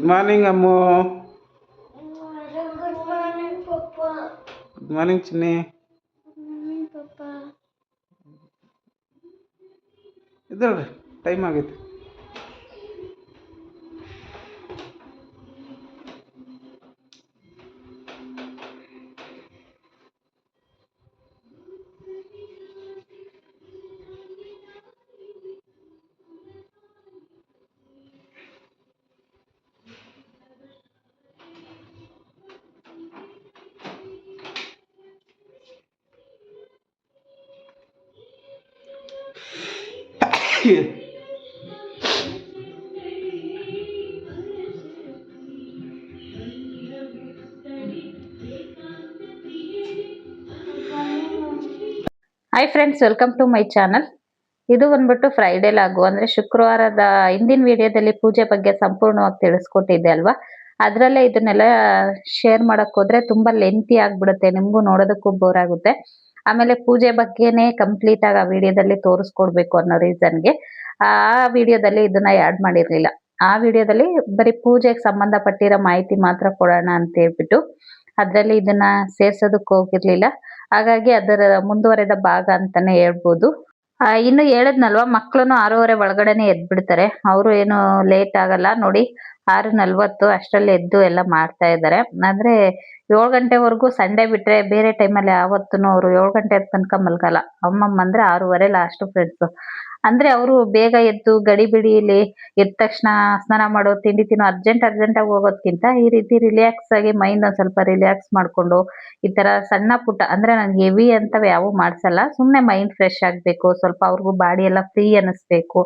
Good morning Ammu. Good morning, Papa. Good morning Chinni. Good morning, Papa. ಇದ್ರಿ time ಆಗೈತೆ. Hi friends, welcome to my channel. ಇದು ಬಂದ್ಬಿಟ್ಟು Friday ಲಾಗು, ಅಂದ್ರೆ ಶುಕ್ರವಾರದ ಹಿಂದಿನ ವಿಡಿಯೋದಲ್ಲಿ ಪೂಜೆ ಬಗ್ಗೆ ಸಂಪೂರ್ಣವಾಗಿ ತಿಳಿಸ್ಕೊಟ್ಟಿದ್ದೆ ಅಲ್ವಾ. ಅದರಲ್ಲೇ ಇದನ್ನೆಲ್ಲ ಶೇರ್ ಮಾಡಕ್ ಹೋದ್ರೆ ತುಂಬಾ ಲೆಂತಿ ಆಗ್ಬಿಡುತ್ತೆ, ನಿಮ್ಗೂ ನೋಡೋದಕ್ಕೂ ಬೋರ್ ಆಗುತ್ತೆ. ಆಮೇಲೆ ಪೂಜೆ ಬಗ್ಗೆನೇ ಕಂಪ್ಲೀಟ್ ಆಗಿ ಆ ವಿಡಿಯೋದಲ್ಲಿ ತೋರಿಸ್ಕೊಡ್ಬೇಕು ಅನ್ನೋ ರೀಸನ್ಗೆ ಆ ವಿಡಿಯೋದಲ್ಲಿ ಇದನ್ನ ಆ್ಯಡ್ ಮಾಡಿರ್ಲಿಲ್ಲ. ಆ ವಿಡಿಯೋದಲ್ಲಿ ಬರೀ ಪೂಜೆಗೆ ಸಂಬಂಧಪಟ್ಟಿರೋ ಮಾಹಿತಿ ಮಾತ್ರ ಕೊಡೋಣ ಅಂತ ಹೇಳ್ಬಿಟ್ಟು ಅದ್ರಲ್ಲಿ ಇದನ್ನ ಸೇರ್ಸೋದಕ್ಕೆ ಹೋಗಿರ್ಲಿಲ್ಲ. ಹಾಗಾಗಿ ಅದರ ಮುಂದುವರೆದ ಭಾಗ ಅಂತಾನೆ ಹೇಳ್ಬೋದು. ಇನ್ನು ಹೇಳದ್ನಲ್ವಾ, ಮಕ್ಳು 6:30 ಒಳಗಡೆನೆ ಎದ್ಬಿಡ್ತಾರೆ. ಅವರು ಏನು ಲೇಟ್ ಆಗಲ್ಲ ನೋಡಿ, 6:40 ಅಷ್ಟರಲ್ಲಿ ಎದ್ದು ಎಲ್ಲ ಮಾಡ್ತಾ ಇದ್ದಾರೆ. ಅಂದ್ರೆ 7 ಗಂಟೆವರೆಗೂ ಸಂಡೇ ಬಿಟ್ರೆ ಬೇರೆ ಟೈಮಲ್ಲಿ ಯಾವತ್ತೂ ಅವರು 7 ಗಂಟೆ ತನಕ ಮಲ್ಗಲ್ಲ. ಅಮ್ಮಮ್ಮ ಅಂದ್ರೆ 6:30 ಲಾಸ್ಟ್ ಫ್ರೆಂಡ್ಸ್. ಅಂದ್ರೆ ಅವರು ಬೇಗ ಎದ್ದು ಗಡಿ ಬಿಡಿಲಿ ಎದ್ದ ತಕ್ಷಣ ಸ್ನಾನ ಮಾಡೋ, ತಿಂಡಿ ತಿನ್ನೋ, ಅರ್ಜೆಂಟ್ ಆಗಿ ಹೋಗೋದ್ಕಿಂತ ಈ ರೀತಿ ರಿಲ್ಯಾಕ್ಸ್ ಆಗಿ ಮೈಂಡ್ ಒಂದ್ ಸ್ವಲ್ಪ ರಿಲ್ಯಾಕ್ಸ್ ಮಾಡ್ಕೊಂಡು ಈ ತರ ಸಣ್ಣ ಪುಟ್ಟ, ಅಂದ್ರೆ ನಂಗೆ ಹೆವಿ ಅಂತವ್ ಯಾವು ಮಾಡ್ಸಲ್ಲ. ಸುಮ್ನೆ ಮೈಂಡ್ ಫ್ರೆಶ್ ಆಗ್ಬೇಕು, ಸ್ವಲ್ಪ ಅವ್ರಿಗೂ ಬಾಡಿ ಎಲ್ಲ ಫ್ರೀ ಅನಿಸ್ಬೇಕು,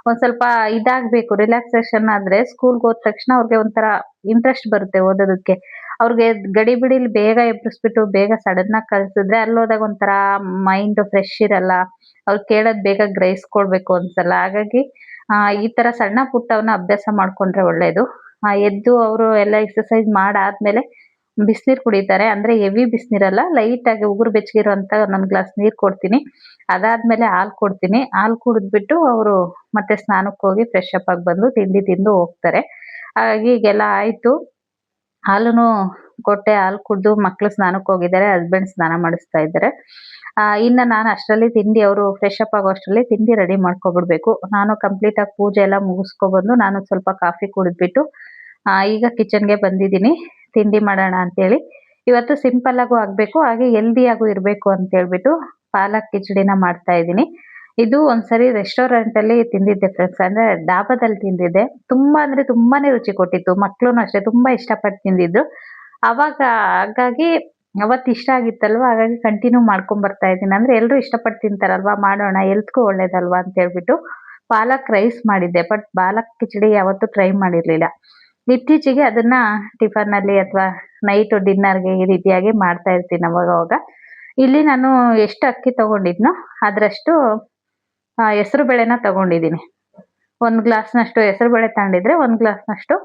ಒಂದ್ ಸ್ವಲ್ಪ ಇದಾಗ್ಬೇಕು. ರಿಲ್ಯಾಕ್ಸೇಷನ್ ಆದ್ರೆ ಸ್ಕೂಲ್ಗೆ ಹೋದ ತಕ್ಷಣ ಅವ್ರಿಗೆ ಒಂಥರ ಇಂಟ್ರೆಸ್ಟ್ ಬರುತ್ತೆ ಓದೋದಕ್ಕೆ. ಅವ್ರಿಗೆ ಗಡಿ ಬಿಡಿಲಿ ಬೇಗ ಎಬ್ಬಿಸ್ಬಿಟ್ಟು ಬೇಗ ಸಡನ್ ಆಗಿ ಕಳ್ಸಿದ್ರೆ ಅಲ್ಲೋದಾಗ ಒಂಥರ ಮೈಂಡ್ ಫ್ರೆಶ್ ಇರಲ್ಲ. ಅವ್ರು ಕೇಳೋದ್ ಬೇಗ ಗ್ರಹಿಸ್ಕೊಳ್ಬೇಕು ಅನ್ಸಲ್ಲ. ಹಾಗಾಗಿ ಈ ತರ ಸಣ್ಣ ಪುಟ್ಟವನ್ನ ಅಭ್ಯಾಸ ಮಾಡ್ಕೊಂಡ್ರೆ ಒಳ್ಳೇದು. ಎದ್ದು ಅವರು ಎಲ್ಲ ಎಕ್ಸರ್ಸೈಸ್ ಮಾಡಾದ್ಮೇಲೆ ಬಿಸಿನೀರ್ ಕುಡಿತಾರೆ. ಅಂದ್ರೆ ಹೆವಿ ಬಿಸಿನೀರಲ್ಲ, ಲೈಟ್ ಆಗಿ ಉಗುರು ಬೆಚ್ಚಗಿರುವಂತ 1 ಗ್ಲಾಸ್ ನೀರ್ ಕೊಡ್ತೀನಿ. ಅದಾದ್ಮೇಲೆ ಹಾಲು ಕೊಡ್ತೀನಿ. ಹಾಲು ಕುಡಿದ್ಬಿಟ್ಟು ಅವರು ಮತ್ತೆ ಸ್ನಾನಕ್ಕೆ ಹೋಗಿ ಫ್ರೆಶ್ ಅಪ್ ಆಗಿ ಬಂದು ತಿಂಡಿ ತಿಂದು ಹೋಗ್ತಾರೆ. ಹಾಗಾಗಿ ಈಗೆಲ್ಲ ಆಯ್ತು. ಹಾಲುನು ಕೊಟ್ಟೆ, ಹಾಲು ಕುಡ್ದು ಮಕ್ಳು ಸ್ನಾನಕ್ಕೆ ಹೋಗಿದ್ದಾರೆ, ಹಸ್ಬೆಂಡ್ ಸ್ನಾನ ಮಾಡಿಸ್ತಾ ಇದ್ದಾರೆ. ಇನ್ನ ನಾನು ಅಷ್ಟರಲ್ಲಿ ತಿಂಡಿ, ಅವರು ಫ್ರೆಶ್ ಅಪ್ ಆಗೋ ಅಷ್ಟರಲ್ಲಿ ತಿಂಡಿ ರೆಡಿ ಮಾಡ್ಕೊಬಿಡ್ಬೇಕು. ನಾನು ಕಂಪ್ಲೀಟ್ ಆಗಿ ಪೂಜೆ ಎಲ್ಲ ಮುಗಿಸ್ಕೊಬಂದು ನಾನು ಸ್ವಲ್ಪ ಕಾಫಿ ಕುಡಿದ್ಬಿಟ್ಟು ಈಗ ಕಿಚನ್ಗೆ ಬಂದಿದ್ದೀನಿ ತಿಂಡಿ ಮಾಡೋಣ ಅಂತೇಳಿ. ಇವತ್ತು ಸಿಂಪಲ್ ಆಗು ಆಗ್ಬೇಕು, ಹಾಗೆ ಹೆಲ್ದಿ ಆಗು ಇರ್ಬೇಕು ಅಂತ ಹೇಳ್ಬಿಟ್ಟು ಪಾಲಕ್ ಕಿಚಡಿನ ಮಾಡ್ತಾ ಇದ್ದೀನಿ. ಇದು ಒಂದ್ಸರಿ ರೆಸ್ಟೋರೆಂಟ್ ಅಲ್ಲಿ ತಿಂದಿದ್ದೆ ಫ್ರೆಂಡ್ಸ್, ಅಂದ್ರೆ ಡಾಬಾದಲ್ಲಿ ತಿಂದಿದ್ದೆ. ತುಂಬಾ ಅಂದ್ರೆ ತುಂಬಾನೇ ರುಚಿ ಕೊಟ್ಟಿತ್ತು. ಮಕ್ಳು ಅಷ್ಟೇ ತುಂಬಾ ಇಷ್ಟಪಟ್ಟು ತಿಂದಿದ್ರು ಅವಾಗ. ಹಾಗಾಗಿ ಅವತ್ತು ಇಷ್ಟ ಆಗಿತ್ತಲ್ವಾ, ಹಾಗಾಗಿ ಕಂಟಿನ್ಯೂ ಮಾಡ್ಕೊಂಡ್ ಬರ್ತಾ ಇದ್ದೀನಿ. ಅಂದ್ರೆ ಎಲ್ರು ಇಷ್ಟಪಟ್ಟು ತಿಂತಾರಲ್ವಾ, ಮಾಡೋಣ, ಹೆಲ್ತ್ಗೂ ಒಳ್ಳೇದಲ್ವಾ ಅಂತ ಹೇಳ್ಬಿಟ್ಟು ಪಾಲಕ್ ರೈಸ್ ಮಾಡಿದ್ದೆ. ಬಟ್ ಪಾಲಕ್ ಕಿಚಡಿ ಯಾವತ್ತೂ ಟ್ರೈ ಮಾಡಿರ್ಲಿಲ್ಲ. ಇತ್ತೀಚೆಗೆ ಅದನ್ನ ಟಿಫನ್ ಅಲ್ಲಿ ಅಥವಾ ನೈಟ್ ಡಿನ್ನರ್ಗೆ ಈ ರೀತಿಯಾಗಿ ಮಾಡ್ತಾ ಇರ್ತೀನಿ ಅವಾಗ. ಇಲ್ಲಿ ನಾನು ಎಷ್ಟು ಅಕ್ಕಿ ತಗೊಂಡಿದ್ನೋ ಅದ್ರಷ್ಟು ಹೆಸರು ಬೇಳೆನ ತಗೊಂಡಿದ್ದೀನಿ. 1 ಗ್ಲಾಸ್ನಷ್ಟು ಹೆಸರು ಬೇಳೆ ತಗೊಂಡಿದ್ರೆ 1 ಗ್ಲಾಸ್ನಷ್ಟು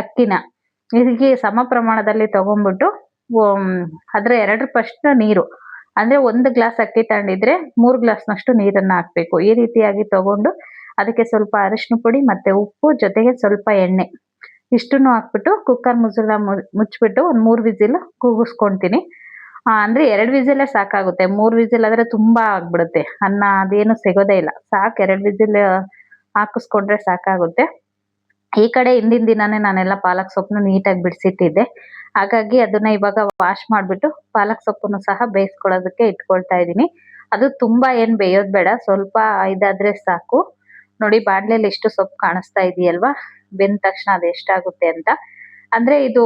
ಅಕ್ಕಿನ ಇದಕ್ಕೆ ಸಮ ಪ್ರಮಾಣದಲ್ಲಿ ತಗೊಂಡ್ಬಿಟ್ಟು ಅದ್ರ 2 ಪಟ್ಟು ನೀರು, ಅಂದ್ರೆ 1 ಗ್ಲಾಸ್ ಅಕ್ಕಿ ತಗೊಂಡಿದ್ರೆ 3 ಗ್ಲಾಸ್ನಷ್ಟು ನೀರನ್ನ ಹಾಕ್ಬೇಕು. ಈ ರೀತಿಯಾಗಿ ತಗೊಂಡು ಅದಕ್ಕೆ ಸ್ವಲ್ಪ ಅರಿಶಿನ ಪುಡಿ ಮತ್ತೆ ಉಪ್ಪು, ಜೊತೆಗೆ ಸ್ವಲ್ಪ ಎಣ್ಣೆ, ಇಷ್ಟನ್ನು ಹಾಕ್ಬಿಟ್ಟು ಕುಕ್ಕರ್ ಮುಚ್ಚಳ ಮುಚ್ಬಿಟ್ಟು 3 ವಿಸಿಲ್ ಕೂಗಿಸ್ಕೊಂತೀನಿ. ಅಂದ್ರೆ 2 ವಿಸಿಲೇ ಸಾಕಾಗುತ್ತೆ. 3 ವಿಸಿಲ್ ಆದ್ರೆ ತುಂಬಾ ಆಗ್ಬಿಡುತ್ತೆ ಅನ್ನ, ಅದೇನು ಸಿಗೋದೇ ಇಲ್ಲ. ಸಾಕು 2 ವಿಸಿಲ್ ಹಾಕಿಸ್ಕೊಂಡ್ರೆ ಸಾಕಾಗುತ್ತೆ. ಈ ಕಡೆ ಹಿಂದಿನ ದಿನಾನೇ ನಾನೆಲ್ಲ ಪಾಲಕ್ ಸೊಪ್ಪನ್ನು ನೀಟಾಗಿ ಬಿಡಿಸಿಟ್ಟಿದ್ದೆ. ಹಾಗಾಗಿ ಅದನ್ನ ಇವಾಗ ವಾಶ್ ಮಾಡ್ಬಿಟ್ಟು ಪಾಲಕ್ ಸೊಪ್ಪನ್ನು ಸಹ ಬೇಯಿಸ್ಕೊಳ್ಳೋದಕ್ಕೆ ಇಟ್ಕೊಳ್ತಾ ಇದ್ದೀನಿ. ಅದು ತುಂಬಾ ಏನ್ ಬೇಯೋದ್ ಬೇಡ, ಸ್ವಲ್ಪ ಇದಾದ್ರೆ ಸಾಕು. ನೋಡಿ ಬಾಣ್ಲೆಯಲ್ಲಿ ಎಷ್ಟು ಸೊಪ್ಪು ಕಾಣಿಸ್ತಾ ಇದೆಯಲ್ವಾ, ಬೆಂದ ತಕ್ಷಣ ಅದು ಎಷ್ಟಾಗುತ್ತೆ ಅಂತ. ಅಂದ್ರೆ ಇದು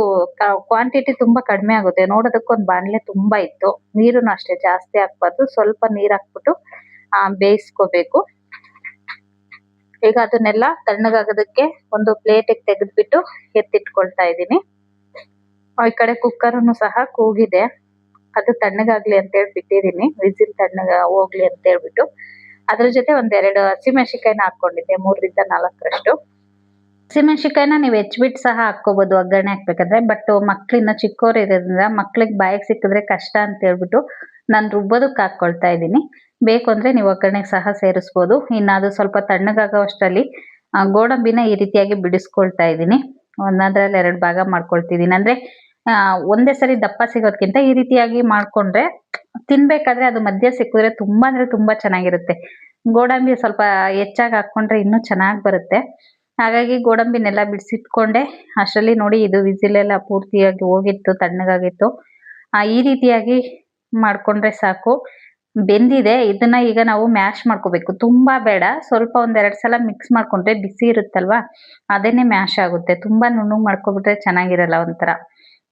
ಕ್ವಾಂಟಿಟಿ ತುಂಬಾ ಕಡಿಮೆ ಆಗುತ್ತೆ. ನೋಡೋದಕ್ಕೊಂದು ಬಾಣ್ಲೆ ತುಂಬಾ ಇತ್ತು. ನೀರುನು ಅಷ್ಟೇ ಜಾಸ್ತಿ ಹಾಕ್ಬಾರ್ದು, ಸ್ವಲ್ಪ ನೀರ್ ಹಾಕ್ಬಿಟ್ಟು ಬೇಯಿಸ್ಕೋಬೇಕು. ಈಗ ಅದನ್ನೆಲ್ಲ ತಣ್ಣಗಾಗೋದಕ್ಕೆ ಒಂದು ಪ್ಲೇಟಿಗೆ ತೆಗೆದ್ಬಿಟ್ಟು ಎತ್ತಿಟ್ಕೊಳ್ತಾ ಇದ್ದೀನಿ. ಈ ಕಡೆ ಕುಕ್ಕರ್ನು ಸಹ ಕೂಗಿದೆ, ಅದು ತಣ್ಣಗಾಗ್ಲಿ ಅಂತ ಹೇಳಿ ಬಿಟ್ಟಿದ್ದೀನಿ. ವಿಸಿಲ್ ತಣ್ಣಗ ಹೋಗ್ಲಿ ಅಂತ ಹೇಳ್ಬಿಟ್ಟು ಅದ್ರ ಜೊತೆ 1-2 ಹಸಿಮೆಣಸಿಕಾಯಿನ ಹಾಕೊಂಡಿದ್ದೆ, 3ರಿಂದ 4ರಷ್ಟು. ಹಸಿಮೆಣಸಿಕಾಯಿನ ನೀವು ಹೆಚ್ಚಿಬಿಟ್ಟು ಸಹ ಹಾಕ್ಕೋಬಹುದು ಒಗ್ಗರಣೆ ಹಾಕ್ಬೇಕಾದ್ರೆ. ಬಟ್ ಮಕ್ಳಿನ್ನ ಚಿಕ್ಕವ್ರು ಇರೋದ್ರಿಂದ ಮಕ್ಳಿಗೆ ಬಾಯಿಗೆ ಸಿಕ್ಕಿದ್ರೆ ಕಷ್ಟ ಅಂತ ಹೇಳ್ಬಿಟ್ಟು ನಾನು ರುಬ್ಬೋದಕ್ಕೆ ಹಾಕೊಳ್ತಾ ಇದ್ದೀನಿ. ಬೇಕು ಅಂದ್ರೆ ನೀವು ಒಗ್ಗರಣೆಗೆ ಸಹ ಸೇರಿಸ್ಬೋದು. ಇನ್ನು ಅದು ಸ್ವಲ್ಪ ತಣ್ಣಗಾಗೋ ಅಷ್ಟರಲ್ಲಿ ಗೋಡಂಬಿನ ಈ ರೀತಿಯಾಗಿ ಬಿಡಿಸ್ಕೊಳ್ತಾ ಇದ್ದೀನಿ. ಒಂದೊಂದ್ರಲ್ಲಿ 2 ಭಾಗ ಮಾಡ್ಕೊಳ್ತಿದ್ದೀನಿ. ಅಂದ್ರೆ ಒಂದೇ ಸರಿ ದಪ್ಪ ಸಿಗೋದ್ಕಿಂತ ಈ ರೀತಿಯಾಗಿ ಮಾಡ್ಕೊಂಡ್ರೆ ತಿನ್ಬೇಕಾದ್ರೆ ಅದು ಮಧ್ಯ ಸಿಕ್ಕಿದ್ರೆ ತುಂಬಾ ಅಂದ್ರೆ ತುಂಬಾ ಚೆನ್ನಾಗಿರುತ್ತೆ. ಗೋಡಂಬಿ ಸ್ವಲ್ಪ ಹೆಚ್ಚಾಗಿ ಹಾಕೊಂಡ್ರೆ ಇನ್ನೂ ಚೆನ್ನಾಗಿ ಬರುತ್ತೆ. ಹಾಗಾಗಿ ಗೋಡಂಬಿನೆಲ್ಲ ಬಿಡಿಸಿಟ್ಕೊಂಡೆ. ಅಷ್ಟರಲ್ಲಿ ನೋಡಿ ಇದು ವಿಸಿಲ್ ಎಲ್ಲ ಪೂರ್ತಿಯಾಗಿ ಹೋಗಿತ್ತು, ತಣ್ಣಗಾಗಿತ್ತು. ಈ ರೀತಿಯಾಗಿ ಮಾಡ್ಕೊಂಡ್ರೆ ಸಾಕು. ಬೆಂದಿದೆ. ಇದನ್ನ ಈಗ ನಾವು ಮ್ಯಾಶ್ ಮಾಡ್ಕೋಬೇಕು. ತುಂಬಾ ಬೇಡ, ಸ್ವಲ್ಪ ಒಂದೆರಡು ಸಲ ಮಿಕ್ಸ್ ಮಾಡ್ಕೊಂಡ್ರೆ ಬಿಸಿ ಇರುತ್ತಲ್ವಾ ಅದೇನೆ ಮ್ಯಾಶ್ ಆಗುತ್ತೆ. ತುಂಬಾ ನುಣ್ಣಗೆ ಮಾಡ್ಕೊಬಿಟ್ರೆ ಚೆನ್ನಾಗಿರಲ್ಲ, ಒಂಥರ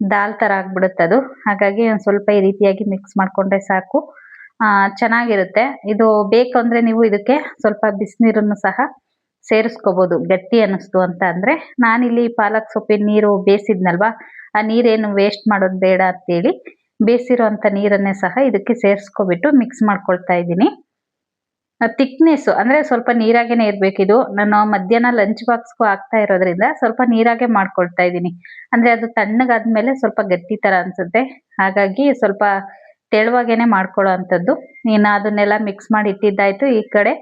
ದಾಲ್ ತರ ಆಗ್ಬಿಡುತ್ತೆ ಅದು. ಹಾಗಾಗಿ ಒಂದ್ ಸ್ವಲ್ಪ ಈ ರೀತಿಯಾಗಿ ಮಿಕ್ಸ್ ಮಾಡ್ಕೊಂಡ್ರೆ ಸಾಕು, ಚೆನ್ನಾಗಿರುತ್ತೆ. ಇದು ಬೇಕು ಅಂದ್ರೆ ನೀವು ಇದಕ್ಕೆ ಸ್ವಲ್ಪ ಬಿಸಿನೀರನ್ನು ಸಹ ಸೇರಿಸ್ಕೋಬಹುದು, ಗಟ್ಟಿ ಅನ್ನಿಸ್ತು ಅಂತ ಅಂದ್ರೆ. ನಾನಿಲ್ಲಿ ಪಾಲಕ್ ಸೊಪ್ಪಿನ ನೀರು ಬೇಯಿಸಿದ್ನಲ್ವಾ, ಆ ನೀರೇನು ವೇಸ್ಟ್ ಮಾಡೋದು ಬೇಡ ಅಂತೇಳಿ ಬೇಯಿಸಿರುವಂತ ನೀರನ್ನೇ ಸಹ ಇದಕ್ಕೆ ಸೇರಿಸ್ಕೊಬಿಟ್ಟು ಮಿಕ್ಸ್ ಮಾಡ್ಕೊಳ್ತಾ ಇದ್ದೀನಿ. ಥಿಕ್ನೆಸ್ ಅಂದ್ರೆ ಸ್ವಲ್ಪ ನೀರಾಗೇನೆ ಇರ್ಬೇಕಿದು. ನಾನು ಮಧ್ಯಾಹ್ನ ಲಂಚ್ ಬಾಕ್ಸ್ಗೂ ಹಾಕ್ತಾ ಇರೋದ್ರಿಂದ ಸ್ವಲ್ಪ ನೀರಾಗೆ ಮಾಡ್ಕೊಳ್ತಾ ಇದ್ದೀನಿ. ಅಂದ್ರೆ ಅದು ತಣ್ಣಗಾದ್ಮೇಲೆ ಸ್ವಲ್ಪ ಗಟ್ಟಿ ತರ ಅನ್ಸುತ್ತೆ. ಹಾಗಾಗಿ ಸ್ವಲ್ಪ ತೆಳುವಾಗೇನೆ ಮಾಡ್ಕೊಳ್ಳೋ ಅಂಥದ್ದು. ಇನ್ನು ಅದನ್ನೆಲ್ಲ ಮಿಕ್ಸ್ ಮಾಡಿ ಇಟ್ಟಿದ್ದಾಯ್ತು. ಈ ಕಡೆ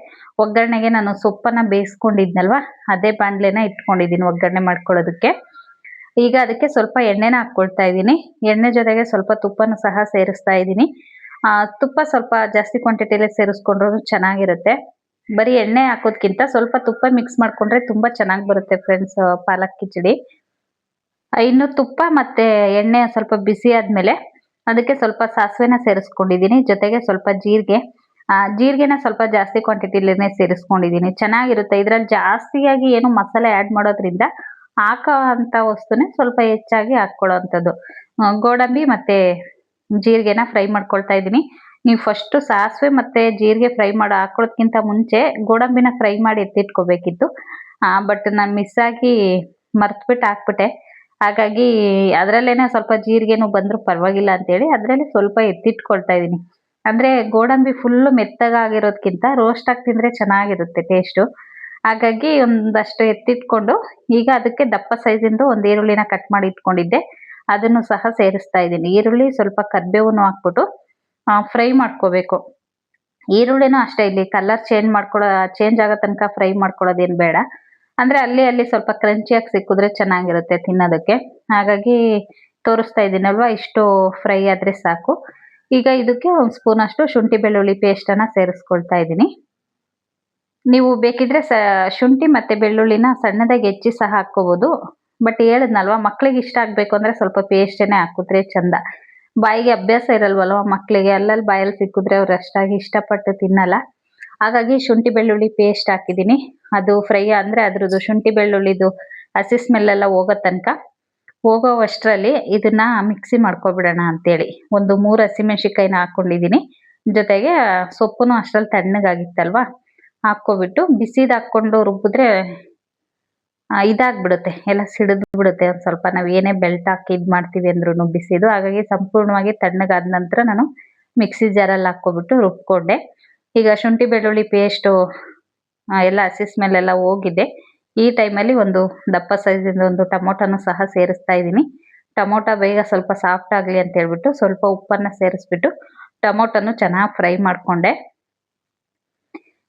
ಒಗ್ಗರಣೆಗೆ ನಾನು ಸೊಪ್ಪನ್ನ ಬೇಯಿಸ್ಕೊಂಡಿದ್ನಲ್ವಾ, ಅದೇ ಬಾಣಲೆನ ಇಟ್ಕೊಂಡಿದ್ದೀನಿ ಒಗ್ಗರಣೆ ಮಾಡ್ಕೊಳ್ಳೋದಕ್ಕೆ. ಈಗ ಅದಕ್ಕೆ ಸ್ವಲ್ಪ ಎಣ್ಣೆನ ಹಾಕ್ಕೊಳ್ತಾ ಇದ್ದೀನಿ. ಎಣ್ಣೆ ಜೊತೆಗೆ ಸ್ವಲ್ಪ ತುಪ್ಪನೂ ಸಹ ಸೇರಿಸ್ತಾ ಇದ್ದೀನಿ. ತುಪ್ಪ ಸ್ವಲ್ಪ ಜಾಸ್ತಿ ಕ್ವಾಂಟಿಟಿಯಲ್ಲಿ ಸೇರಿಸ್ಕೊಂಡ್ರು ಚೆನ್ನಾಗಿರುತ್ತೆ. ಬರೀ ಎಣ್ಣೆ ಹಾಕೋದ್ಕಿಂತ ಸ್ವಲ್ಪ ತುಪ್ಪ ಮಿಕ್ಸ್ ಮಾಡ್ಕೊಂಡ್ರೆ ತುಂಬಾ ಚೆನ್ನಾಗಿ ಬರುತ್ತೆ ಫ್ರೆಂಡ್ಸ್ ಪಾಲಕ್ ಕಿಚಡಿ. ಇನ್ನು ತುಪ್ಪ ಮತ್ತೆ ಎಣ್ಣೆ ಸ್ವಲ್ಪ ಬಿಸಿ ಆದ್ಮೇಲೆ ಅದಕ್ಕೆ ಸ್ವಲ್ಪ ಸಾಸಿವೆನ ಸೇರಿಸ್ಕೊಂಡಿದ್ದೀನಿ. ಜೊತೆಗೆ ಸ್ವಲ್ಪ ಜೀರಿಗೆ. ಜೀರಿಗೆನ ಸ್ವಲ್ಪ ಜಾಸ್ತಿ ಕ್ವಾಂಟಿಟಿಲೇನೆ ಸೇರಿಸ್ಕೊಂಡಿದ್ದೀನಿ, ಚೆನ್ನಾಗಿರುತ್ತೆ. ಇದ್ರಲ್ಲಿ ಜಾಸ್ತಿಯಾಗಿ ಏನು ಮಸಾಲೆ ಆ್ಯಡ್ ಮಾಡೋದ್ರಿಂದ ಹಾಕೋ ಅಂತ ವಸ್ತುನೇ ಸ್ವಲ್ಪ ಹೆಚ್ಚಾಗಿ ಹಾಕ್ಕೊಳ್ಳೋ ಅಂಥದ್ದು. ಗೋಡಂಬಿ ಮತ್ತೆ ಜೀರಿಗೆನ ಫ್ರೈ ಮಾಡ್ಕೊಳ್ತಾ ಇದ್ದೀನಿ. ನೀವು ಫಸ್ಟ್ ಸಾಸಿವೆ ಮತ್ತೆ ಜೀರಿಗೆ ಫ್ರೈ ಮಾಡಿ ಹಾಕೊಳ್ಳೋದ್ಕಿಂತ ಮುಂಚೆ ಗೋಡಂಬಿನ ಫ್ರೈ ಮಾಡಿ ಎತ್ತಿಟ್ಕೋಬೇಕಿತ್ತು. ಬಟ್ ನಾನು ಮಿಸ್ ಆಗಿ ಮರ್ತ್ಬಿಟ್ಟು ಹಾಕ್ಬಿಟ್ಟೆ. ಹಾಗಾಗಿ ಅದರಲ್ಲೇನೆ ಸ್ವಲ್ಪ ಜೀರಿಗೆನೂ ಬಂದರೂ ಪರವಾಗಿಲ್ಲ ಅಂತೇಳಿ ಅದರಲ್ಲಿ ಸ್ವಲ್ಪ ಎತ್ತಿಟ್ಕೊಳ್ತಾ ಇದ್ದೀನಿ. ಅಂದ್ರೆ ಗೋಡಂಬಿ ಫುಲ್ಲು ಮೆತ್ತಗಾಗಿರೋದ್ಕಿಂತ ರೋಸ್ಟ್ ಆಗಿ ತಿಂದ್ರೆ ಚೆನ್ನಾಗಿರುತ್ತೆ ಟೇಸ್ಟು. ಹಾಗಾಗಿ ಒಂದಷ್ಟು ಎತ್ತಿಟ್ಕೊಂಡು ಈಗ ಅದಕ್ಕೆ ದಪ್ಪ ಸೈಜಿಂದು ಒಂದು ಈರುಳ್ಳಿನ ಕಟ್ ಮಾಡಿ ಇಟ್ಕೊಂಡಿದ್ದೆ, ಅದನ್ನು ಸಹ ಸೇರಿಸ್ತಾ ಇದ್ದೀನಿ. ಈರುಳ್ಳಿ ಸ್ವಲ್ಪ ಕರಿಬೇವನ್ನು ಹಾಕ್ಬಿಟ್ಟು ಫ್ರೈ ಮಾಡ್ಕೋಬೇಕು. ಈರುಳ್ಳಿನೂ ಅಷ್ಟೇ, ಇಲ್ಲಿ ಕಲರ್ ಚೇಂಜ್ ಆಗೋ ತನಕ ಫ್ರೈ ಮಾಡ್ಕೊಳ್ಳೋದೇನು ಬೇಡ. ಅಂದ್ರೆ ಅಲ್ಲಿ ಸ್ವಲ್ಪ ಕ್ರಂಚಿಯಾಗಿ ಸಿಕ್ಕಿದ್ರೆ ಚೆನ್ನಾಗಿರುತ್ತೆ ತಿನ್ನೋದಕ್ಕೆ. ಹಾಗಾಗಿ ತೋರಿಸ್ತಾ ಇದ್ದೀನಲ್ವಾ, ಇಷ್ಟು ಫ್ರೈ ಆದ್ರೆ ಸಾಕು. ಈಗ ಇದಕ್ಕೆ ಒಂದು ಸ್ಪೂನ್ ಅಷ್ಟು ಶುಂಠಿ ಬೆಳ್ಳುಳ್ಳಿ ಪೇಸ್ಟನ್ನು ಸೇರಿಸ್ಕೊಳ್ತಾ ಇದ್ದೀನಿ. ನೀವು ಬೇಕಿದ್ರೆ ಶುಂಠಿ ಮತ್ತೆ ಬೆಳ್ಳುಳ್ಳಿನ ಸಣ್ಣದಾಗಿ ಹೆಚ್ಚಿ ಸಹ ಹಾಕ್ಕೋಬಹುದು. ಬಟ್ ಹೇಳಿದ್ನಲ್ವಾ, ಮಕ್ಳಿಗೆ ಇಷ್ಟ ಆಗ್ಬೇಕು ಅಂದ್ರೆ ಸ್ವಲ್ಪ ಪೇಸ್ಟೇನೆ ಹಾಕಿದ್ರೆ ಚಂದ. ಬಾಯಿಗೆ ಅಭ್ಯಾಸ ಇರಲ್ವಲ್ವ ಮಕ್ಕಳಿಗೆ, ಅಲ್ಲಲ್ಲಿ ಬಾಯಲ್ಲಿ ಸಿಕ್ಕಿದ್ರೆ ಅವ್ರು ಅಷ್ಟಾಗಿ ಇಷ್ಟಪಟ್ಟು ತಿನ್ನಲ್ಲ. ಹಾಗಾಗಿ ಶುಂಠಿ ಬೆಳ್ಳುಳ್ಳಿ ಪೇಸ್ಟ್ ಹಾಕಿದ್ದೀನಿ. ಅದು ಫ್ರೈ ಅಂದ್ರೆ ಅದ್ರದ್ದು ಶುಂಠಿ ಬೆಳ್ಳುಳ್ಳಿದು ಹಸಿ ಸ್ಮೆಲ್ ಎಲ್ಲ ಹೋಗೋವಷ್ಟರಲ್ಲಿ ಇದನ್ನ ಮಿಕ್ಸಿ ಮಾಡ್ಕೊಬಿಡೋಣ ಅಂತೇಳಿ ಒಂದು 3 ಹಸಿಮೆಣಸಿಕಾಯಿನ ಹಾಕೊಂಡಿದ್ದೀನಿ. ಜೊತೆಗೆ ಸೊಪ್ಪುನು ಅಷ್ಟ್ರಲ್ಲಿ ತಣ್ಣಗಾಗಿತ್ತಲ್ವಾ, ಹಾಕ್ಕೊಬಿಟ್ಟು ಬಿಸಿದು ಹಾಕ್ಕೊಂಡು ರುಬ್ಬಿದ್ರೆ ಇದಾಗ್ಬಿಡುತ್ತೆ, ಎಲ್ಲ ಸಿಡಿದು ಬಿಡುತ್ತೆ. ಒಂದು ಸ್ವಲ್ಪ ನಾವು ಏನೇ ಬೆಲ್ಟ್ ಹಾಕಿ ಇದು ಮಾಡ್ತೀವಿ ಅಂದ್ರೂ ಬಿಸಿದು. ಹಾಗಾಗಿ ಸಂಪೂರ್ಣವಾಗಿ ತಣ್ಣಗಾದ ನಂತರ ನಾನು ಮಿಕ್ಸಿ ಜಾರಲ್ಲಿ ಹಾಕ್ಕೊಬಿಟ್ಟು ರುಬ್ಕೊಂಡೆ. ಈಗ ಶುಂಠಿ ಬೆಳ್ಳುಳ್ಳಿ ಪೇಸ್ಟು ಎಲ್ಲ ಹಸಿ ಸ್ಮೆಲ್ ಎಲ್ಲ ಹೋಗಿದೆ. ಈ ಟೈಮಲ್ಲಿ ಒಂದು ದಪ್ಪ ಸೈಜಿಂದ ಒಂದು ಟೊಮೊಟೊನು ಸಹ ಸೇರಿಸ್ತಾ ಇದ್ದೀನಿ. ಟೊಮೊಟೊ ಬೇಗ ಸ್ವಲ್ಪ ಸಾಫ್ಟ್ ಆಗಲಿ ಅಂತ ಹೇಳ್ಬಿಟ್ಟು ಸ್ವಲ್ಪ ಉಪ್ಪನ್ನು ಸೇರಿಸ್ಬಿಟ್ಟು ಟೊಮೊಟೊನು ಚೆನ್ನಾಗಿ ಫ್ರೈ ಮಾಡಿಕೊಂಡೆ.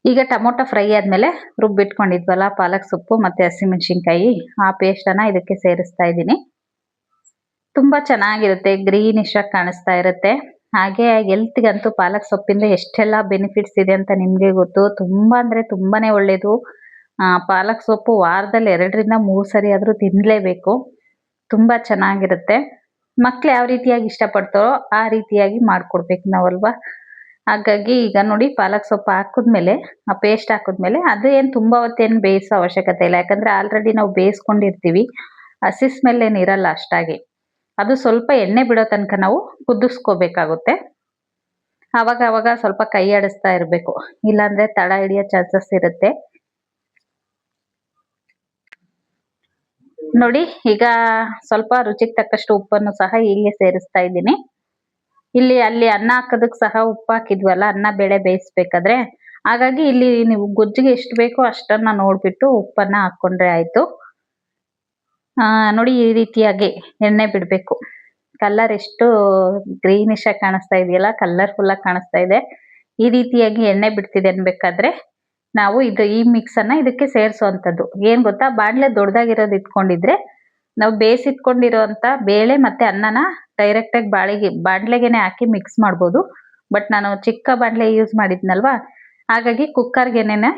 ಈಗ ಟೊಮೊಟೊ ಫ್ರೈ ಆದಮೇಲೆ ರುಬ್ಬಿಟ್ಕೊಂಡಿದ್ವಲ್ಲ ಪಾಲಕ್ ಸೊಪ್ಪು ಮತ್ತು ಹಸಿಮೆಣಸಿನ್ಕಾಯಿ, ಆ ಪೇಸ್ಟನ್ನು ಇದಕ್ಕೆ ಸೇರಿಸ್ತಾ ಇದ್ದೀನಿ. ತುಂಬ ಚೆನ್ನಾಗಿರುತ್ತೆ, ಗ್ರೀನಿಶ್ ಆಗಿ ಕಾಣಿಸ್ತಾ ಇರುತ್ತೆ. ಹಾಗೆ ಹೆಲ್ತ್ಗಂತೂ ಪಾಲಕ್ ಸೊಪ್ಪಿಂದ ಎಷ್ಟೆಲ್ಲ ಬೆನಿಫಿಟ್ಸ್ ಇದೆ ಅಂತ ನಿಮಗೆ ಗೊತ್ತು. ತುಂಬ ಅಂದರೆ ತುಂಬಾ ಒಳ್ಳೆಯದು. ಪಾಲಕ್ ಸೊಪ್ಪು ವಾರದಲ್ಲಿ 2ರಿಂದ 3 ಸರಿ ಆದರೂ ತಿನ್ನಲೇಬೇಕು, ತುಂಬ ಚೆನ್ನಾಗಿರುತ್ತೆ. ಮಕ್ಳು ಯಾವ ರೀತಿಯಾಗಿ ಇಷ್ಟಪಡ್ತಾರೋ ಆ ರೀತಿಯಾಗಿ ಮಾಡಿಕೊಡ್ಬೇಕು ನಾವಲ್ವಾ. ಹಾಗಾಗಿ ಈಗ ನೋಡಿ ಪಾಲಕ್ ಸೊಪ್ಪು ಹಾಕಿದ್ಮೇಲೆ ಆ ಪೇಸ್ಟ್ ಹಾಕಿದ್ಮೇಲೆ ಅದು ಏನು ತುಂಬ ಹೊತ್ತೇನು ಬೇಯಿಸೋ ಅವಶ್ಯಕತೆ ಇಲ್ಲ, ಯಾಕಂದರೆ ಆಲ್ರೆಡಿ ನಾವು ಬೇಯಿಸ್ಕೊಂಡಿರ್ತೀವಿ. ಹಸಿ ಸ್ಮೆಲ್ ಏನು ಇರಲ್ಲ ಅಷ್ಟಾಗಿ. ಅದು ಸ್ವಲ್ಪ ಎಣ್ಣೆ ಬಿಡೋ ತನಕ ನಾವು ಕುದಿಸ್ಕೋಬೇಕಾಗುತ್ತೆ. ಆವಾಗ ಸ್ವಲ್ಪ ಕೈ ಆಡಿಸ್ತಾ ಇರಬೇಕು, ಇಲ್ಲಾಂದರೆ ತಳ ಹಿಡಿಯೋ ಚಾನ್ಸಸ್ ಇರುತ್ತೆ. ನೋಡಿ ಈಗ ಸ್ವಲ್ಪ ರುಚಿಗೆ ತಕ್ಕಷ್ಟು ಉಪ್ಪನ್ನು ಸಹ ಇಲ್ಲಿ ಸೇರಿಸ್ತಾ ಇದ್ದೀನಿ. ಅಲ್ಲಿ ಅನ್ನ ಹಾಕೋದಕ್ಕೆ ಸಹ ಉಪ್ಪು ಹಾಕಿದ್ವಲ್ಲ, ಅನ್ನ ಬೇಳೆ ಬೇಯಿಸ್ಬೇಕಾದ್ರೆ. ಹಾಗಾಗಿ ಇಲ್ಲಿ ನೀವು ಗೊಜ್ಜಿಗೆ ಎಷ್ಟು ಬೇಕೋ ಅಷ್ಟನ್ನ ನೋಡ್ಬಿಟ್ಟು ಉಪ್ಪನ್ನ ಹಾಕ್ಕೊಂಡ್ರೆ ಆಯ್ತು. ನೋಡಿ ಈ ರೀತಿಯಾಗಿ ಎಣ್ಣೆ ಬಿಡಬೇಕು. ಕಲರ್ ಎಷ್ಟು ಗ್ರೀನಿಶ್ ಆಗಿ ಕಾಣಿಸ್ತಾ ಇದೆಯಲ್ಲ, ಕಲರ್ಫುಲ್ ಆಗಿ ಕಾಣಿಸ್ತಾ ಇದೆ. ಈ ರೀತಿಯಾಗಿ ಎಣ್ಣೆ ಬಿಡ್ತಿದೆ ಅನ್ಬೇಕಾದ್ರೆ ನಾವು ಈ ಮಿಕ್ಸನ್ನು ಇದಕ್ಕೆ ಸೇರಿಸುವಂಥದ್ದು. ಏನು ಗೊತ್ತಾ, ಬಾಣಲೆ ದೊಡ್ಡದಾಗಿರೋದು ಇಟ್ಕೊಂಡಿದ್ರೆ ನಾವು ಬೇಯಿಸಿಟ್ಕೊಂಡಿರೋಂಥ ಬೇಳೆ ಮತ್ತು ಅನ್ನನ ಡೈರೆಕ್ಟಾಗಿ ಬಾಣಲೆಗೆನೆ ಹಾಕಿ ಮಿಕ್ಸ್ ಮಾಡ್ಬೋದು. ಬಟ್ ನಾನು ಚಿಕ್ಕ ಬಾಣಲೆ ಯೂಸ್ ಮಾಡಿದ್ನಲ್ವಾ, ಹಾಗಾಗಿ ಕುಕ್ಕರ್ಗೆನೆ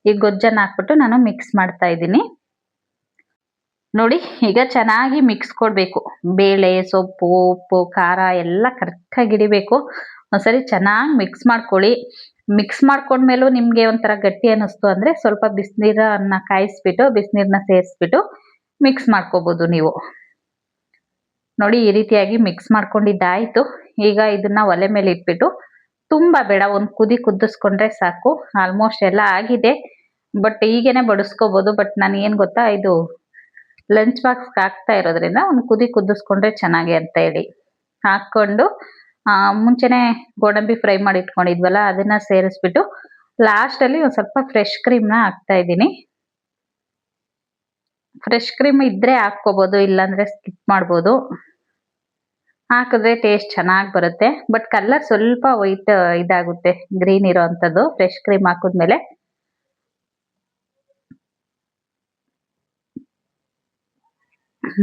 ಈ ಗೊಜ್ಜನ್ನು ಹಾಕ್ಬಿಟ್ಟು ನಾನು ಮಿಕ್ಸ್ ಮಾಡ್ತಾ ಇದ್ದೀನಿ. ನೋಡಿ, ಈಗ ಚೆನ್ನಾಗಿ ಮಿಕ್ಸ್ ಕೊಡಬೇಕು. ಬೇಳೆ, ಸೊಪ್ಪು, ಉಪ್ಪು, ಖಾರ ಎಲ್ಲ ಕರೆಕ್ಟಾಗಿ ಹಿಡಿಬೇಕು. ಒಂದ್ಸರಿ ಚೆನ್ನಾಗಿ ಮಿಕ್ಸ್ ಮಾಡ್ಕೊಳ್ಳಿ. ಮಿಕ್ಸ್ ಮಾಡ್ಕೊಂಡ್ಮೇಲೂ ನಿಮಗೆ ಒಂಥರ ಗಟ್ಟಿ ಅನ್ನಿಸ್ತು ಅಂದರೆ ಸ್ವಲ್ಪ ಬಿಸಿನೀರನ್ನ ಕಾಯಿಸ್ಬಿಟ್ಟು ಬಿಸಿನೀರನ್ನ ಸೇರಿಸ್ಬಿಟ್ಟು ಮಿಕ್ಸ್ ಮಾಡ್ಕೋಬೋದು ನೀವು. ನೋಡಿ, ಈ ರೀತಿಯಾಗಿ ಮಿಕ್ಸ್ ಮಾಡ್ಕೊಂಡಿದ್ದಾಯಿತು. ಈಗ ಇದನ್ನ ಒಲೆ ಮೇಲೆ ಇಟ್ಬಿಟ್ಟು, ತುಂಬ ಬೇಡ, ಒಂದು ಕುದಿ ಕುದಿಸ್ಕೊಂಡ್ರೆ ಸಾಕು. ಆಲ್ಮೋಸ್ಟ್ ಎಲ್ಲ ಆಗಿದೆ. ಬಟ್ ಈಗೇನೆ ಬಡಿಸ್ಕೋಬೋದು. ಬಟ್ ನಾನು ಏನು ಗೊತ್ತಾ, ಇದು ಲಂಚ್ ಬಾಕ್ಸ್ಗೆ ಹಾಕ್ತಾ ಇರೋದ್ರಿಂದ ಒಂದು ಕುದಿ ಕುದಿಸ್ಕೊಂಡ್ರೆ ಚೆನ್ನಾಗಿ ಅಂತ ಹೇಳಿ ಹಾಕ್ಕೊಂಡು ಮುಂಚೆನೆ ಗೋಡಂಬಿ ಫ್ರೈ ಮಾಡಿ ಇಟ್ಕೊಂಡಿದ್ವಲ್ಲ ಅದನ್ನ ಸೇರಿಸ್ಬಿಟ್ಟು ಲಾಸ್ಟಲ್ಲಿ ಒಂದು ಸ್ವಲ್ಪ ಫ್ರೆಶ್ ಕ್ರೀಮ್ನ ಹಾಕ್ತಾ ಇದ್ದೀನಿ. ಫ್ರೆಶ್ ಕ್ರೀಮ್ ಇದ್ರೆ ಹಾಕ್ಕೋಬೋದು, ಇಲ್ಲಾಂದ್ರೆ ಸ್ಕಿಪ್ ಮಾಡ್ಬೋದು. ಹಾಕಿದ್ರೆ ಟೇಸ್ಟ್ ಚೆನ್ನಾಗಿ ಬರುತ್ತೆ. ಬಟ್ ಕಲರ್ ಸ್ವಲ್ಪ ವೈಟ್ ಇದಾಗುತ್ತೆ, ಗ್ರೀನ್ ಇರೋ ಅಂಥದ್ದು ಫ್ರೆಶ್ ಕ್ರೀಮ್ ಹಾಕಿದ್ಮೇಲೆ.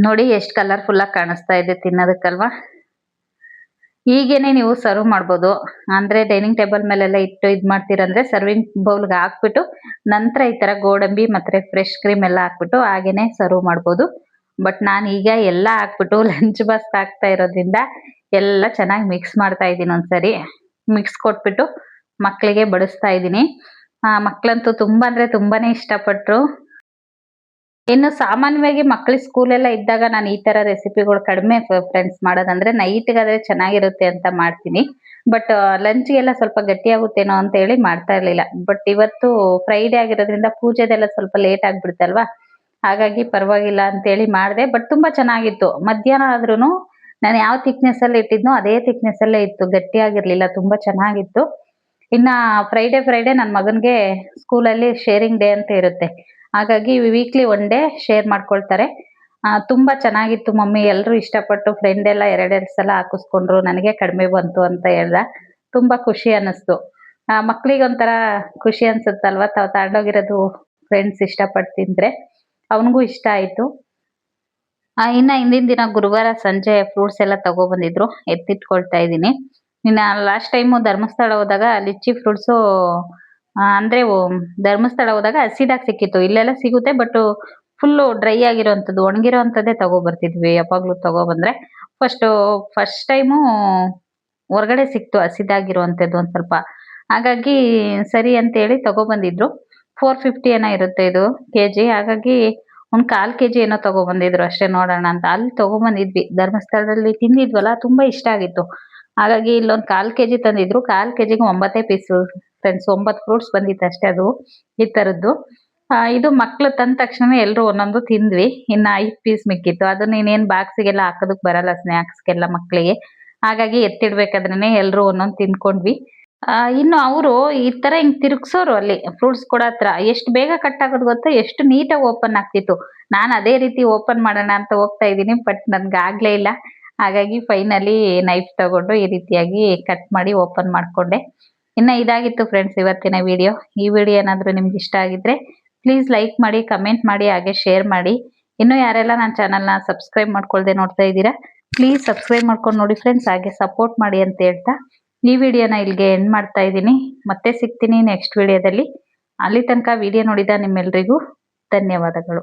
ನೋಡಿ ಎಷ್ಟು ಕಲರ್ಫುಲ್ಲಾಗಿ ಕಾಣಿಸ್ತಾ ಇದೆ ತಿನ್ನೋದಕ್ಕಲ್ವಾ. ಹೀಗೇನೆ ನೀವು ಸರ್ವ್ ಮಾಡ್ಬೋದು. ಅಂದರೆ ಡೈನಿಂಗ್ ಟೇಬಲ್ ಮೇಲೆಲ್ಲ ಇಟ್ಟು ಇದು ಮಾಡ್ತೀರಂದ್ರೆ ಸರ್ವಿಂಗ್ ಬೌಲ್ಗೆ ಹಾಕ್ಬಿಟ್ಟು ನಂತರ ಈ ಥರ ಗೋಡಂಬಿ ಮತ್ತು ಫ್ರೆಶ್ ಕ್ರೀಮ್ ಎಲ್ಲ ಹಾಕ್ಬಿಟ್ಟು ಹಾಗೇನೆ ಸರ್ವ್ ಮಾಡ್ಬೋದು. ಬಟ್ ನಾನು ಈಗ ಎಲ್ಲ ಹಾಕ್ಬಿಟ್ಟು ಲಂಚ್ ಬಾಕ್ಸ್ ಹಾಕ್ತಾ ಇರೋದ್ರಿಂದ ಎಲ್ಲ ಚೆನ್ನಾಗಿ ಮಿಕ್ಸ್ ಮಾಡ್ತಾ ಇದ್ದೀನಿ. ಒಂದ್ಸರಿ ಮಿಕ್ಸ್ ಕೊಟ್ಬಿಟ್ಟು ಮಕ್ಕಳಿಗೆ ಬಡಿಸ್ತಾ ಇದ್ದೀನಿ. ಮಕ್ಕಳಂತೂ ತುಂಬ ಅಂದರೆ ತುಂಬಾನೇ ಇಷ್ಟಪಟ್ಟರು. ಇನ್ನು ಸಾಮಾನ್ಯವಾಗಿ ಮಕ್ಕಳಿಗೆ ಸ್ಕೂಲೆಲ್ಲ ಇದ್ದಾಗ ನಾನು ಈ ತರ ರೆಸಿಪಿಗಳು ಕಡಿಮೆ ಫ್ರೆಂಡ್ಸ್ ಮಾಡೋದಂದ್ರೆ ನೈಟ್ಗಾದ್ರೆ ಚೆನ್ನಾಗಿರುತ್ತೆ ಅಂತ ಮಾಡ್ತೀನಿ. ಬಟ್ ಲಂಚ್ಗೆಲ್ಲ ಸ್ವಲ್ಪ ಗಟ್ಟಿಯಾಗುತ್ತೇನೋ ಅಂತ ಹೇಳಿ ಮಾಡ್ತಾ ಇರ್ಲಿಲ್ಲ. ಬಟ್ ಇವತ್ತು ಫ್ರೈಡೆ ಆಗಿರೋದ್ರಿಂದ ಪೂಜೆದೆಲ್ಲ ಸ್ವಲ್ಪ ಲೇಟ್ ಆಗ್ಬಿಡುತ್ತಲ್ವಾ, ಹಾಗಾಗಿ ಪರವಾಗಿಲ್ಲ ಅಂತೇಳಿ ಮಾಡಿದೆ. ಬಟ್ ತುಂಬಾ ಚೆನ್ನಾಗಿತ್ತು. ಮಧ್ಯಾಹ್ನ ಆದ್ರೂನು ನಾನು ಯಾವ ಥಿಕ್ನೆಸ್ ಅಲ್ಲಿ ಇಟ್ಟಿದ್ನೋ ಅದೇ ಥಿಕ್ನೆಸ್ ಅಲ್ಲೇ ಇತ್ತು, ಗಟ್ಟಿಯಾಗಿರ್ಲಿಲ್ಲ, ತುಂಬಾ ಚೆನ್ನಾಗಿತ್ತು. ಇನ್ನ ಫ್ರೈಡೆ ನನ್ನ ಮಗನ್ಗೆ ಸ್ಕೂಲಲ್ಲಿ ಶೇರಿಂಗ್ ಡೇ ಅಂತ ಇರುತ್ತೆ, ಹಾಗಾಗಿ ವೀಕ್ಲಿ ಒನ್ ಡೇ ಶೇರ್ ಮಾಡ್ಕೊಳ್ತಾರೆ. ತುಂಬಾ ಚೆನ್ನಾಗಿತ್ತು ಮಮ್ಮಿ, ಎಲ್ಲರೂ ಇಷ್ಟಪಟ್ಟು ಫ್ರೆಂಡ್ ಎಲ್ಲ ಎರಡೆರಡು ಸಲ ಹಾಕಿಸ್ಕೊಂಡ್ರು, ನನಗೆ ಕಡಿಮೆ ಬಂತು ಅಂತ ಹೇಳ್ದ. ತುಂಬಾ ಖುಷಿ ಅನ್ನಿಸ್ತು. ಮಕ್ಳಿಗೆ ಒಂಥರ ಖುಷಿ ಅನ್ಸುತ್ತಲ್ವಾ, ತಾವು ತಗೊಂಡೋಗಿರೋದು ಫ್ರೆಂಡ್ಸ್ ಇಷ್ಟಪಟ್ಟು ತಿಂದ್ರೆ. ಅವನಿಗೂ ಇಷ್ಟ ಆಯ್ತು. ಇನ್ನ ಹಿಂದಿನ ದಿನ ಗುರುವಾರ ಸಂಜೆ ಫ್ರೂಟ್ಸ್ ಎಲ್ಲ ತಗೊಬಂದಿದ್ರು, ಎತ್ತಿಟ್ಕೊಳ್ತಾ ಇದ್ದೀನಿ. ಇನ್ನ ಲಾಸ್ಟ್ ಟೈಮು ಧರ್ಮಸ್ಥಳ ಹೋದಾಗ ಲಿಚ್ಚಿ ಫ್ರೂಟ್ಸು ಅಂದ್ರೆ ಧರ್ಮಸ್ಥಳ ಹೋದಾಗ ಹಸಿದಾಗಿ ಸಿಕ್ಕಿತ್ತು. ಇಲ್ಲೆಲ್ಲ ಸಿಗುತ್ತೆ, ಬಟ್ ಫುಲ್ಲು ಡ್ರೈ ಆಗಿರೋಂಥದ್ದು, ಒಣಗಿರೋ ಅಂಥದ್ದೇ ತಗೊಬರ್ತಿದ್ವಿ ಯಾವಾಗ್ಲೂ ತಗೊಬಂದ್ರೆ. ಫಸ್ಟ್ ಟೈಮು ಹೊರಗಡೆ ಸಿಕ್ತು ಹಸಿದಾಗಿರುವಂಥದ್ದು ಒಂದು ಸ್ವಲ್ಪ, ಹಾಗಾಗಿ ಸರಿ ಅಂತೇಳಿ ತಗೊಬಂದಿದ್ರು. 450 ಏನೋ ಇರುತ್ತೆ ಇದು ಕೆಜಿ, ಹಾಗಾಗಿ ಒಂದು 1/4 kg ಏನೋ ತಗೊಬಂದಿದ್ರು ಅಷ್ಟೇ, ನೋಡೋಣ ಅಂತ. ಅಲ್ಲಿ ತಗೊಬಂದಿದ್ವಿ ಧರ್ಮಸ್ಥಳದಲ್ಲಿ, ತಿಂದಿದ್ವಲ್ಲ ತುಂಬಾ ಇಷ್ಟ ಆಗಿತ್ತು, ಹಾಗಾಗಿ ಇಲ್ಲೊಂದು 1/4 kg ತಂದಿದ್ರು. 1/4 kgಗೆ 9 ಪೀಸು ಫ್ರೆಂಡ್ಸ್, 9 ಫ್ರೂಟ್ಸ್ ಬಂದಿತ್ತು ಅಷ್ಟೇ. ಅದು ಈ ತರದ್ದು ಇದು ಮಕ್ಳು ತಂದ ತಕ್ಷಣ ಎಲ್ರು ಒಂದೊಂದು ತಿಂದ್ವಿ. ಇನ್ನ 5 ಪೀಸ್ ಮಿಕ್ಕಿತ್ತು, ಅದನ್ನ ಇನ್ನೇನ್ ಬಾಕ್ಸಿಗೆಲ್ಲ ಹಾಕೋದಕ್ ಬರಲ್ಲ ಸ್ನಾಕ್ಸ್ಗೆಲ್ಲ ಮಕ್ಳಿಗೆ, ಹಾಗಾಗಿ ಎತ್ತಿಡ್ಬೇಕಾದ್ರೇನೆ ಎಲ್ರು ಒಂದೊಂದು ತಿನ್ಕೊಂಡ್ವಿ. ಇನ್ನು ಅವರು ಈ ತರ ಹಿಂಗ್ ತಿರುಗ್ಸೋರು ಅಲ್ಲಿ ಫ್ರೂಟ್ಸ್ ಕೊಡೋ ಹತ್ರ, ಎಷ್ಟು ಬೇಗ ಕಟ್ ಆಗೋದು ಗೊತ್ತಾ, ಎಷ್ಟು ನೀಟಾಗಿ ಓಪನ್ ಆಗ್ತಿತ್ತು. ನಾನು ಅದೇ ರೀತಿ ಓಪನ್ ಮಾಡೋಣ ಅಂತ ಹೋಗ್ತಾ ಇದ್ದೀನಿ, ಬಟ್ ನನ್ಗೆ ಆಗ್ಲೇ ಇಲ್ಲ. ಹಾಗಾಗಿ ಫೈನಲಿ ನೈಫ್ ತಗೊಂಡು ಈ ರೀತಿಯಾಗಿ ಕಟ್ ಮಾಡಿ ಓಪನ್ ಮಾಡ್ಕೊಂಡೆ. ಇನ್ನ ಇದಾಗಿತ್ತು ಫ್ರೆಂಡ್ಸ್ ಇವತ್ತಿನ ವಿಡಿಯೋ. ಈ ವಿಡಿಯೋ ಏನಾದರೂ ನಿಮ್ಗೆ ಇಷ್ಟ ಆಗಿದ್ರೆ ಪ್ಲೀಸ್ ಲೈಕ್ ಮಾಡಿ, ಕಮೆಂಟ್ ಮಾಡಿ, ಹಾಗೆ ಶೇರ್ ಮಾಡಿ. ಇನ್ನು ಯಾರೆಲ್ಲ ನನ್ನ ಚಾನಲ್ನ ಸಬ್ಸ್ಕ್ರೈಬ್ ಮಾಡ್ಕೊಳ್ದೆ ನೋಡ್ತಾ ಇದ್ದೀರಾ, ಪ್ಲೀಸ್ ಸಬ್ಸ್ಕ್ರೈಬ್ ಮಾಡ್ಕೊಂಡು ನೋಡಿ ಫ್ರೆಂಡ್ಸ್, ಹಾಗೆ ಸಪೋರ್ಟ್ ಮಾಡಿ ಅಂತ ಹೇಳ್ತಾ ಈ ವಿಡಿಯೋನ ಇಲ್ಲಿಗೆ ಎಂಡ್ ಮಾಡ್ತಾ ಇದ್ದೀನಿ. ಮತ್ತೆ ಸಿಗ್ತೀನಿ ನೆಕ್ಸ್ಟ್ ವಿಡಿಯೋದಲ್ಲಿ. ಅಲ್ಲಿ ತನಕ ವಿಡಿಯೋ ನೋಡಿದ ನಿಮ್ಮೆಲ್ರಿಗೂ ಧನ್ಯವಾದಗಳು.